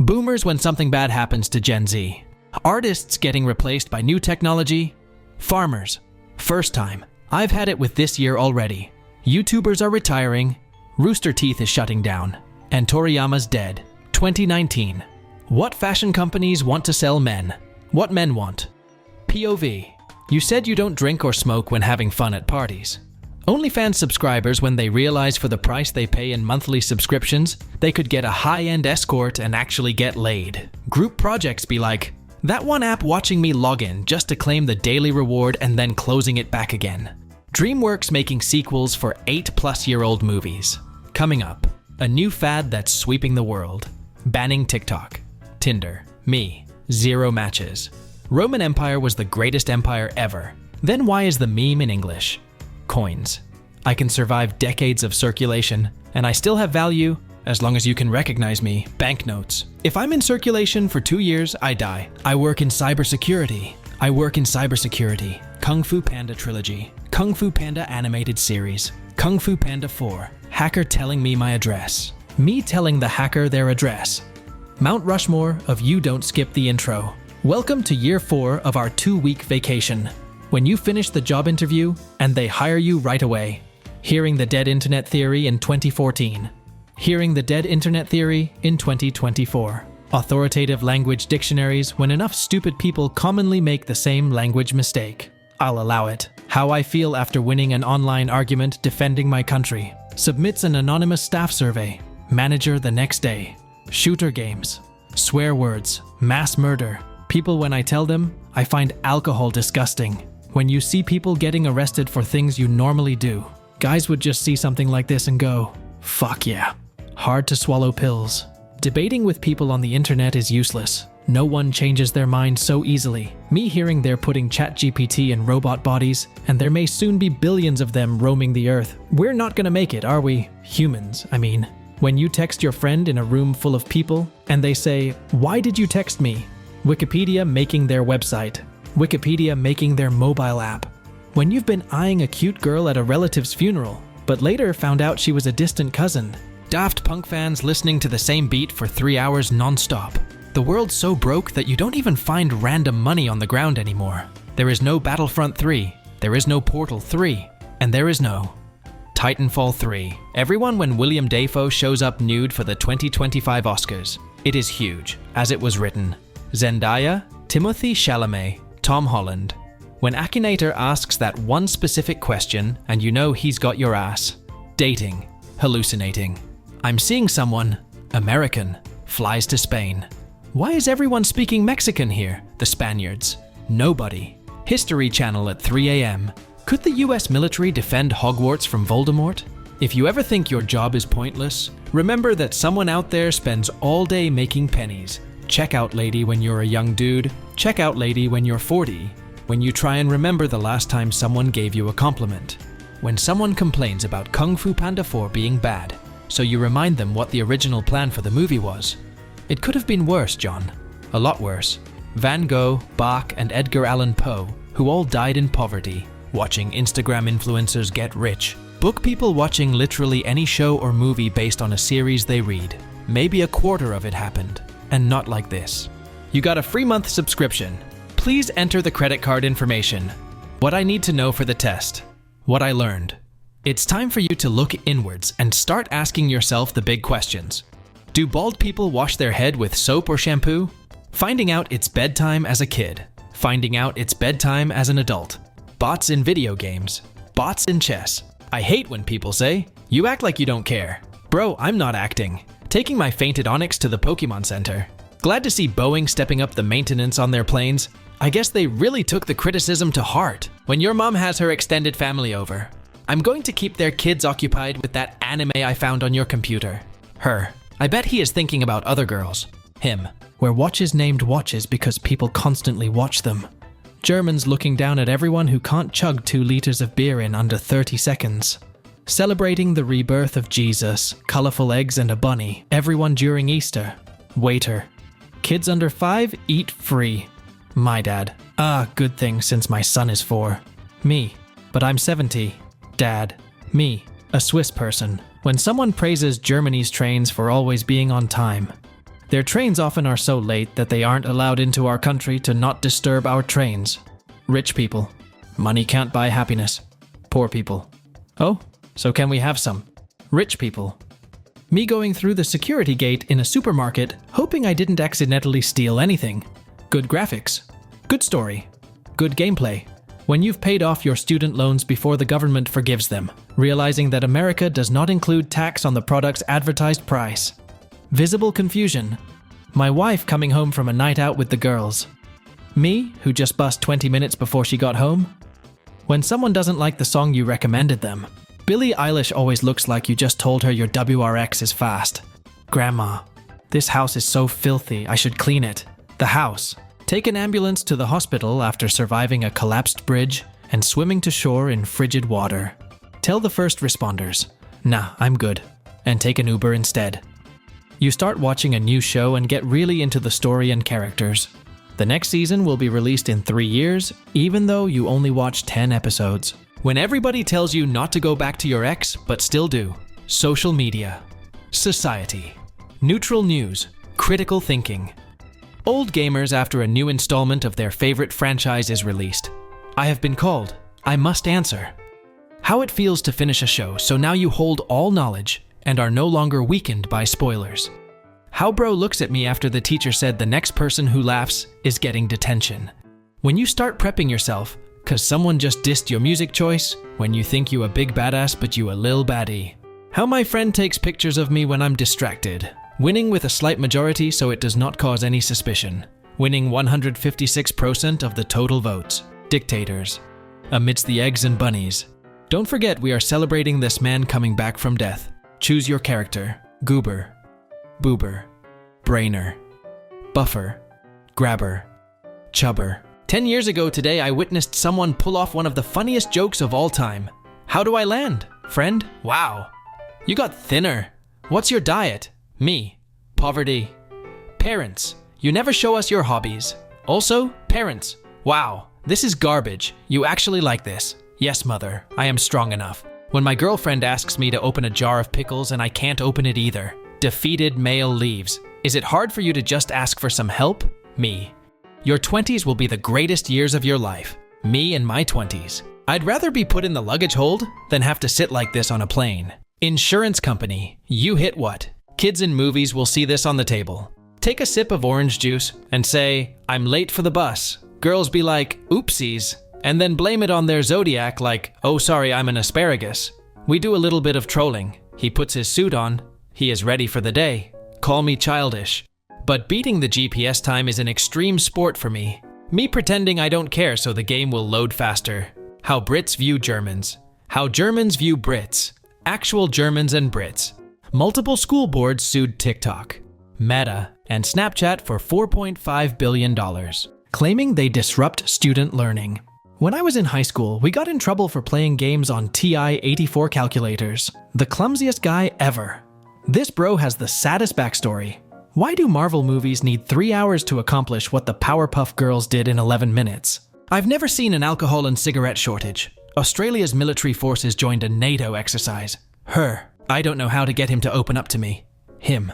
Boomers when something bad happens to Gen Z. Artists getting replaced by new technology. Farmers. First time. I've had it with this year already. YouTubers are retiring. Rooster Teeth is shutting down. And Toriyama's dead. 2019. What fashion companies want to sell men? What men want? POV. You said you don't drink or smoke when having fun at parties. OnlyFans subscribers, when they realize for the price they pay in monthly subscriptions, they could get a high-end escort and actually get laid. Group projects be like, that one app watching me log in just to claim the daily reward and then closing it back again. DreamWorks making sequels for 8-plus-year-old movies. Coming up, a new fad that's sweeping the world. Banning TikTok. Tinder. Me. 0 matches. Roman Empire was the greatest empire ever. Then why is the meme in English? Coins. I can survive decades of circulation, and I still have value as long as you can recognize me. Banknotes. If I'm in circulation for 2 years, I die. I work in cybersecurity. Kung Fu Panda trilogy. Kung Fu Panda animated series. Kung Fu Panda 4. Hacker telling me my address. Me telling the hacker their address. Mount Rushmore of you don't skip the intro. Welcome to year 4 of our 2-week vacation. When you finish the job interview and they hire you right away. Hearing the dead internet theory in 2014. Hearing the dead internet theory in 2024. Authoritative language dictionaries when enough stupid people commonly make the same language mistake. I'll allow it. How I feel after winning an online argument defending my country. Submits an anonymous staff survey. Manager the next day. Shooter games. Swear words. Mass murder. People when I tell them, I find alcohol disgusting. When you see people getting arrested for things you normally do. Guys would just see something like this and go, fuck yeah. Hard to swallow pills. Debating with people on the internet is useless. No one changes their mind so easily. Me hearing they're putting ChatGPT in robot bodies, and there may soon be billions of them roaming the earth. We're not gonna make it, are we? Humans, I mean. When you text your friend in a room full of people, and they say, why did you text me? Wikipedia making their website. Wikipedia making their mobile app. When you've been eyeing a cute girl at a relative's funeral, but later found out she was a distant cousin. Daft Punk fans listening to the same beat for 3 hours non-stop. The world's so broke that you don't even find random money on the ground anymore. There is no Battlefront 3, there is no Portal 3, and there is no Titanfall 3. Everyone when William Dafoe shows up nude for the 2025 Oscars. It is huge, as it was written. Zendaya, Timothée Chalamet, Tom Holland. When Akinator asks that one specific question and you know he's got your ass. Dating. Hallucinating. I'm seeing someone. American. Flies to Spain. Why is everyone speaking Mexican here? The Spaniards. Nobody. History Channel at 3 a.m. Could the US military defend Hogwarts from Voldemort? If you ever think your job is pointless, remember that someone out there spends all day making pennies. Check out lady when you're a young dude. Check out lady when you're 40. When you try and remember the last time someone gave you a compliment. When someone complains about Kung Fu Panda 4 being bad, so you remind them what the original plan for the movie was. It could have been worse, John. A lot worse. Van Gogh, Bach, and Edgar Allan Poe, who all died in poverty, watching Instagram influencers get rich. Book people watching literally any show or movie based on a series they read. Maybe a quarter of it happened. And not like this. You got a free month subscription. Please enter the credit card information. What I need to know for the test. What I learned. It's time for you to look inwards and start asking yourself the big questions. Do bald people wash their head with soap or shampoo? Finding out it's bedtime as a kid. Finding out it's bedtime as an adult. Bots in video games. Bots in chess. I hate when people say, you act like you don't care. Bro, I'm not acting. Taking my fainted Onyx to the Pokemon Center. Glad to see Boeing stepping up the maintenance on their planes. I guess they really took the criticism to heart. When your mom has her extended family over, I'm going to keep their kids occupied with that anime I found on your computer. Her. I bet he is thinking about other girls. Him. Were watches named watches because people constantly watch them. Germans looking down at everyone who can't chug 2 liters of beer in under 30 seconds. Celebrating the rebirth of Jesus, colorful eggs and a bunny, everyone during Easter. Waiter. Kids under 5 eat free. My dad. Good thing since my son is 4. Me. But I'm 70. Dad. Me. A Swiss person. When someone praises Germany's trains for always being on time. Their trains often are so late that they aren't allowed into our country to not disturb our trains. Rich people. Money can't buy happiness. Poor people. Oh, so can we have some? Rich people. Me going through the security gate in a supermarket, hoping I didn't accidentally steal anything. Good graphics. Good story. Good gameplay. When you've paid off your student loans before the government forgives them, realizing that America does not include tax on the product's advertised price. Visible confusion. My wife coming home from a night out with the girls. Me, who just bust 20 minutes before she got home. When someone doesn't like the song you recommended them. Billie Eilish always looks like you just told her your WRX is fast. Grandma, this house is so filthy, I should clean it. The house. Take an ambulance to the hospital after surviving a collapsed bridge and swimming to shore in frigid water. Tell the first responders, nah, I'm good, and take an Uber instead. You start watching a new show and get really into the story and characters. The next season will be released in 3 years, even though you only watched 10 episodes. When everybody tells you not to go back to your ex, but still do. Social media. Society. Neutral news. Critical thinking. Old gamers after a new installment of their favorite franchise is released. I have been called. I must answer. How it feels to finish a show so now you hold all knowledge and are no longer weakened by spoilers. How bro looks at me after the teacher said the next person who laughs is getting detention. When you start prepping yourself, cause someone just dissed your music choice, when you think you a big badass but you a lil baddie. How my friend takes pictures of me when I'm distracted. Winning with a slight majority so it does not cause any suspicion. Winning 156% of the total votes. Dictators. Amidst the eggs and bunnies. Don't forget we are celebrating this man coming back from death. Choose your character. Goober. Boober. Brainer. Buffer. Grabber. Chubber. 10 years ago today, I witnessed someone pull off one of the funniest jokes of all time. How do I land, friend? Wow. You got thinner. What's your diet? Me. Poverty. Parents. You never show us your hobbies. Also, parents. Wow. This is garbage. You actually like this. Yes, mother. I am strong enough. When my girlfriend asks me to open a jar of pickles and I can't open it either. Defeated male leaves. Is it hard for you to just ask for some help? Me. Your 20s will be the greatest years of your life. Me in my 20s. I'd rather be put in the luggage hold than have to sit like this on a plane. Insurance company. You hit what? Kids in movies will see this on the table. Take a sip of orange juice and say, I'm late for the bus. Girls be like, oopsies, and then blame it on their zodiac like, oh sorry, I'm an asparagus. We do a little bit of trolling. He puts his suit on. He is ready for the day. Call me childish. But beating the GPS time is an extreme sport for me. Me pretending I don't care so the game will load faster. How Brits view Germans. How Germans view Brits. Actual Germans and Brits. Multiple school boards sued TikTok, Meta, and Snapchat for $4.5 billion, claiming they disrupt student learning. When I was in high school, we got in trouble for playing games on TI-84 calculators. The clumsiest guy ever. This bro has the saddest backstory. Why do Marvel movies need 3 hours to accomplish what the Powerpuff Girls did in 11 minutes? I've never seen an alcohol and cigarette shortage. Australia's military forces joined a NATO exercise. Her. I don't know how to get him to open up to me. Him.